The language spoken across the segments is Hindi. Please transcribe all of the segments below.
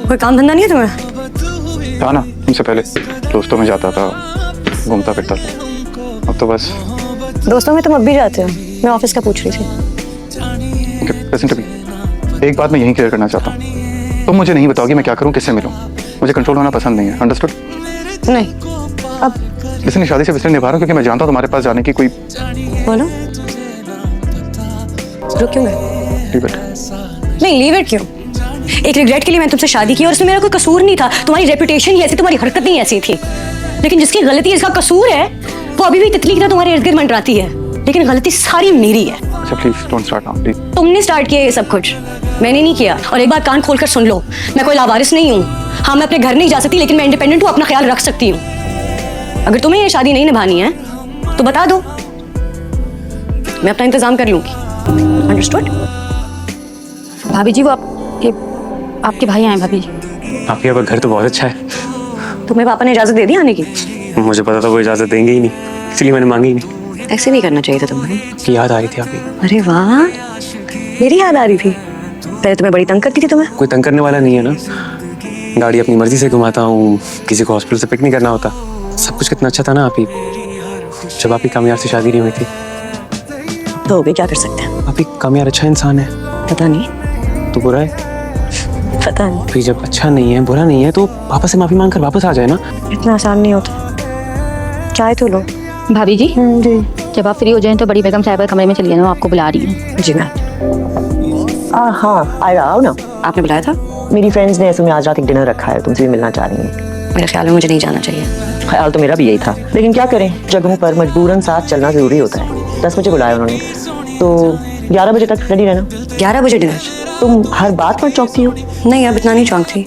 कोई काम धंधा नहीं है तुम्हें? था ना, तुमसे पहले दोस्तों में जाता था, घूमता फिरता था। अब तो बस दोस्तों में तुम अब भी जाते हो? मैं ऑफिस का पूछ रही थी। लिसन टू मी, एक बात मैं यहीं क्लियर करना चाहता हूँ। तुम मुझे नहीं बताओगी मैं क्या करूँ, किससे मिलूँ। मुझे कंट्रोल होना पसंद नहीं है, अंडरस्टूड? नहीं। अब लिसन, शादी से इसलिए निभा रहा हूँ क्योंकि मैं जानता हूँ तुम्हारे पास जाने की कोई। बोलो, रुक क्यों गए? Leave it. नहीं, लीव इट क्यों? एक रिग्रेट के लिए मैंने तुमसे शादी की और उसमें मेरा कोई कसूर नहीं था। तुम्हारी रेपुटेशन ही ऐसी, तुम्हारी हरकत ही ऐसी थी। लेकिन जिसकी गलती इसका कसूर है वो अभी भी तितली की तरह तुम्हारे इर्द गिर्द मंडराती है। लेकिन गलती सारी मेरी है। अच्छा please don't start now please. तुमने स्टार्ट किया ये सब कुछ, मैंने नहीं किया। और एक बात कान खोलकर सुन लो, मैं कोई लावारिस नहीं हूँ। हाँ, मैं अपने घर नहीं जा सकती लेकिन मैं इंडिपेंडेंट हूँ, अपना ख्याल रख सकती हूँ। अगर तुम्हें ये शादी नहीं निभानी है तो बता दो, मैं अपना इंतजाम कर लूंगी। अंडरस्टूड? भाभी जी, वो आपके भाई आए। भाभी जी, आपके यहाँ घर तो बहुत अच्छा है। तुम्हें पापा ने इजाजत दे दी आने की? मुझे पता था वो इजाजत देंगे ही नहीं, इसलिए मैंने मांगी ही नहीं। ऐसे नहीं करना चाहिए था तुम्हें। की याद आ रही थी आपकी। अरे वाह, मेरी याद आ रही थी। पहले तुम्हें बड़ी तंग करती थी। तुम्हें कोई तंग करने वाला नहीं है ना। गाड़ी अपनी मर्जी से घुमाता हूँ, किसी को हॉस्पिटल से पिक नहीं करना होता। सब कुछ कितना अच्छा था ना आपकी, जब आपकी कामयाब से शादी नहीं हुई थी। तो हो गई, क्या कर सकते हैं। आपकी कामयाब अच्छा इंसान है। पता नहीं। तो बुरा है? पता नहीं। फिर जब अच्छा नहीं है, बुरा नहीं है, तो वापस से माफी मांग कर वापस आ जाए ना। इतना आसान नहीं होता। चाय तो लो। भाभी जी, जी। जब आप फ्री हो जाएं तो बड़ी बेगम साहिबा कमरे में चलिए ना, वो आपको बुला रही है। जी मैं। हाँ आएगा, आओ ना। आपने बुलाया था? मेरी फ्रेंड्स ने ऐसे में आज रात एक डिनर रखा है, तुमसे भी मिलना चाह रही हैं। मेरे ख्याल में मुझे नहीं जाना चाहिए। ख्याल तो मेरा भी यही था, लेकिन क्या करें, जगहों पर मजबूरन साथ चलना जरूरी होता है। 10 बजे बुलाया उन्होंने, तो 11 बजे तक रेडी रहना। 11 बजे डिनर? तुम हर बात पर चौंकती हो। नहीं, अब इतना नहीं चौंकती।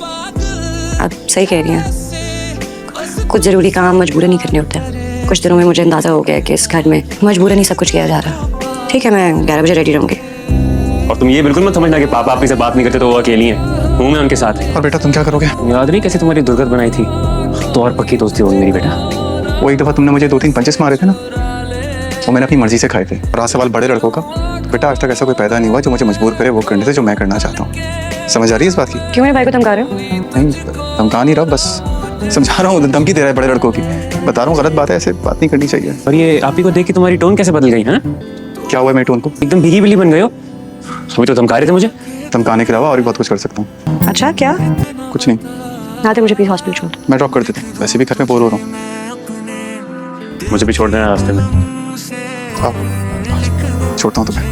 अब सही कह रही हैं। कुछ जरूरी काम मजबूरन नहीं करने होते। कुछ दिनों में मुझे अंदाजा हो गया कि इस घर में मजबूरन ही सब कुछ किया जा रहा। ठीक है, मैं 11 बजे रेडी रहूंगी। और तुम ये बिल्कुल मत समझना कि पापा आपकी से बात नहीं करते तो वो अकेली हैं। हूँ मैं उनके साथ। और बेटा तुम क्या करोगे? याद नहीं कैसे तुम्हारी दुर्गत बनाई थी? तो और पक्की दोस्ती होगी मेरी बेटा। वो एक दफा तुमने मुझे 2-3 पंचेस मारे थे ना, वो मैंने अपनी मर्जी से खाए थे। और आज सवाल बड़े लड़कों का, तो बेटा आज तक ऐसा कोई पैदा नहीं हुआ जो मुझे मजबूर करे वो करने से जो मैं करना चाहता हूँ। समझ आ रही है इस बात की? क्यों मेरे भाई को धमका रहे हो? नहीं, धमका नहीं रहा, बस समझा रहा हूँ। धमकी दे रहा है बड़े लड़कों की। बता रहा हूँ गलत बात है, ऐसे बात नहीं करनी चाहिए। और ये आप ही को देख के तुम्हारी टोन कैसे बदल गई है? क्या हुआ मेरे टोन को? एकदम भीगी बिल्ली बन गए हो। अभी तो धमका रहे थे मुझे। धमकाने के अलावा और भी बहुत कुछ कर सकता हूँ। अच्छा, क्या? कुछ नहीं। आते मुझे प्लीज हॉस्पिटल छोड़। मैं ड्रॉप कर देता हूँ, वैसे भी घर में बोर हो रहा हूँ। मुझे भी छोड़ देना रास्ते में। छोड़ता हूँ तुम्हें।